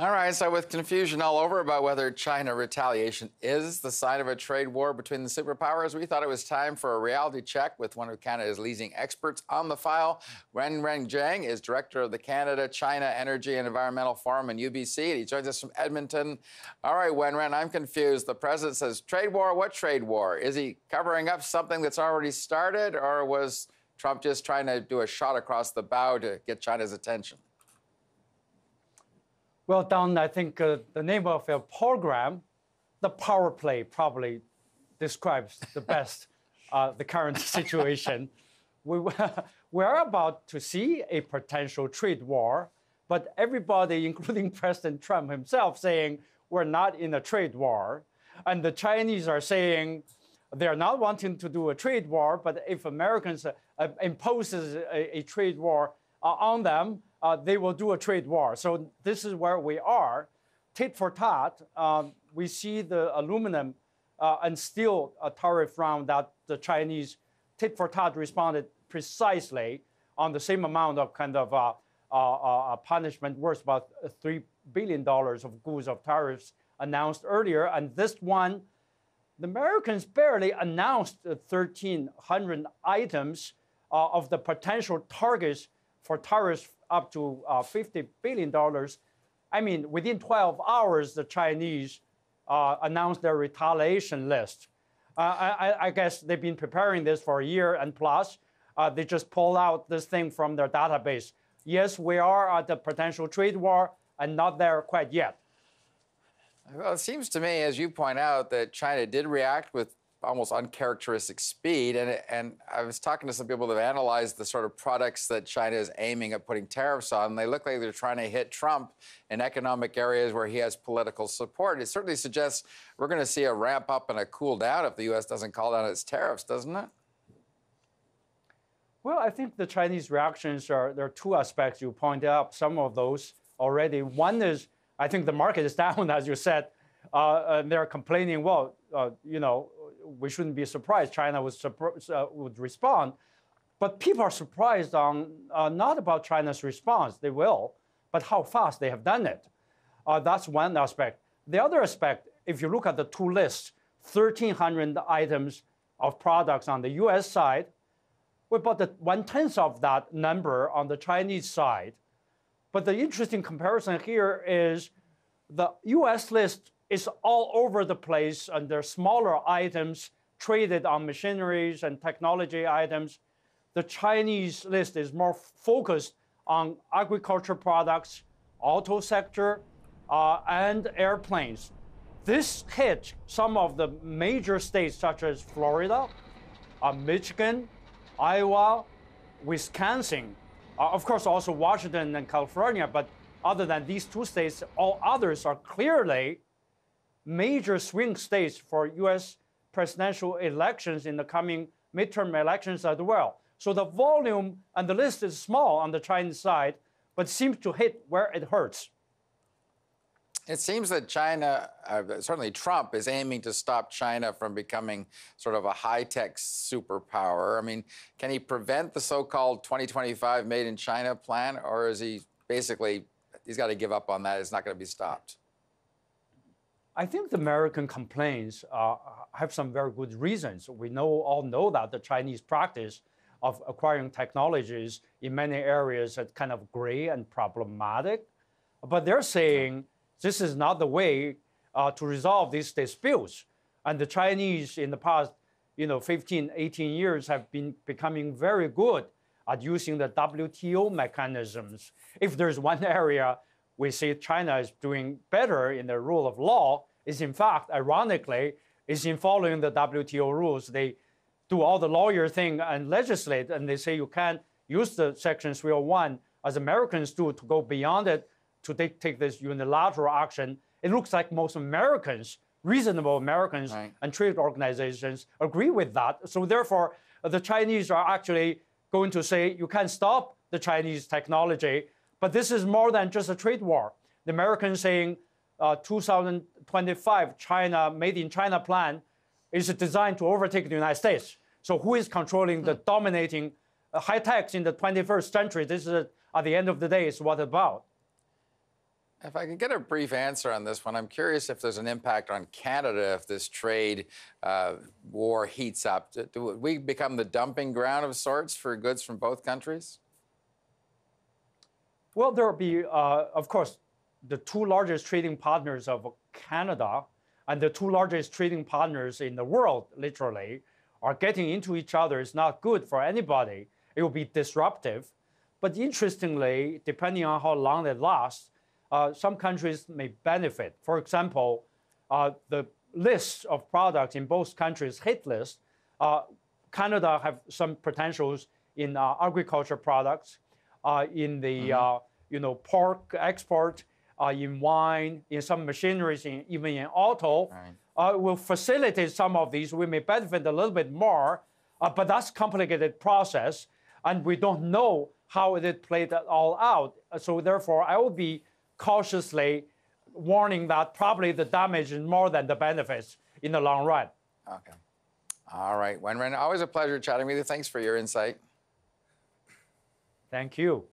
All right, so with confusion all over about whether China retaliation is the sign of a trade war between the superpowers, we thought it was time for a reality check with one of Canada's leading experts on the file. Wenran Jiang is director of the Canada-China Energy and Environmental Forum in UBC, and he joins us from Edmonton. All right, Wenran, I'm confused. The president says trade war. What trade war? Is he covering up something that's already started, or was Trump just trying to do a shot across the bow to get China's attention? Well, Don, I think the name of your program, the power play, probably describes the best the current situation. We're about to see a potential trade war, but everybody, including President Trump himself, saying we're not in a trade war. And the Chinese are saying they're not wanting to do a trade war, but if Americans imposes a trade war on them, they will do a trade war. So this is where we are. Tit for tat, we see the aluminum and steel tariff round that the Chinese tit for tat responded precisely on the same amount of kind of punishment worth about $3 billion of goods of tariffs announced earlier. And this one, the Americans barely announced 1,300 items of the potential targets for tariffs up to $50 billion. I mean, within 12 hours, the Chinese announced their retaliation list. I guess they've been preparing this for a year and plus. They just pulled out this thing from their database. Yes, we are at the potential trade war and not there quite yet. Well, it seems to me, as you point out, that China did react with almost uncharacteristic speed. And I was talking to some people that have analyzed the sort of products that China is aiming at putting tariffs on. And they look like they're trying to hit Trump in economic areas where he has political support. It certainly suggests we're going to see a ramp up and a cool down if the U.S. doesn't call down its tariffs, doesn't it? Well, I think the Chinese reactions there are two aspects. You pointed out some of those already. One is, I think the market is down, as you said, and they're complaining, well, we shouldn't be surprised China would respond. But people are surprised on not about China's response, they will, but how fast they have done it. That's one aspect. The other aspect, if you look at the two lists, 1,300 items of products on the US side, with about 1/10 of that number on the Chinese side. But the interesting comparison here is the US list is all over the place, and there are smaller items traded on machineries and technology items. The Chinese list is more focused on agriculture products, auto sector, and airplanes. This hit some of the major states such as Florida, Michigan, Iowa, Wisconsin, of course also Washington and California, but other than these two states, all others are clearly major swing states for US presidential elections in the coming midterm elections as well. So the volume and the list is small on the Chinese side, but seems to hit where it hurts. It seems that China, certainly Trump, is aiming to stop China from becoming sort of a high-tech superpower. I mean, can he prevent the so-called 2025 Made in China plan, or is he basically, he's got to give up on that, it's not going to be stopped? I think the American complaints have some very good reasons. We all know that the Chinese practice of acquiring technologies in many areas is kind of gray and problematic. But they're saying this is not the way to resolve these disputes. And the Chinese in the past 15, 18 years have been becoming very good at using the WTO mechanisms. If there's one area we see China is doing better in the rule of law, is in fact, ironically, is in following the WTO rules. They do all the lawyer thing and legislate, and they say you can't use the Section 301 as Americans do to go beyond it to take this unilateral action. It looks like most Americans, reasonable Americans, right, and trade organizations agree with that. So therefore, the Chinese are actually going to say you can't stop the Chinese technology, but this is more than just a trade war. The Americans saying 2025 China Made in China plan is designed to overtake the United States. So who is controlling the dominating high techs in the 21st century? This is, at the end of the day, is what it's about. If I could get a brief answer on this one, I'm curious if there's an impact on Canada if this trade war heats up. Do we become the dumping ground of sorts for goods from both countries? Well, there will be, of course, the two largest trading partners of Canada and the two largest trading partners in the world, literally, are getting into each other. It's not good for anybody. It will be disruptive. But interestingly, depending on how long it lasts, some countries may benefit. For example, the list of products in both countries, hit list, Canada have some potentials in agriculture products, in the pork export, in wine, in some machineries, even in auto. Right. Will facilitate some of these. We may benefit a little bit more, but that's a complicated process, and we don't know how it played all out. So therefore, I will be cautiously warning that probably the damage is more than the benefits in the long run. Okay. All right, Wenran, always a pleasure chatting with you. Thanks for your insight. Thank you.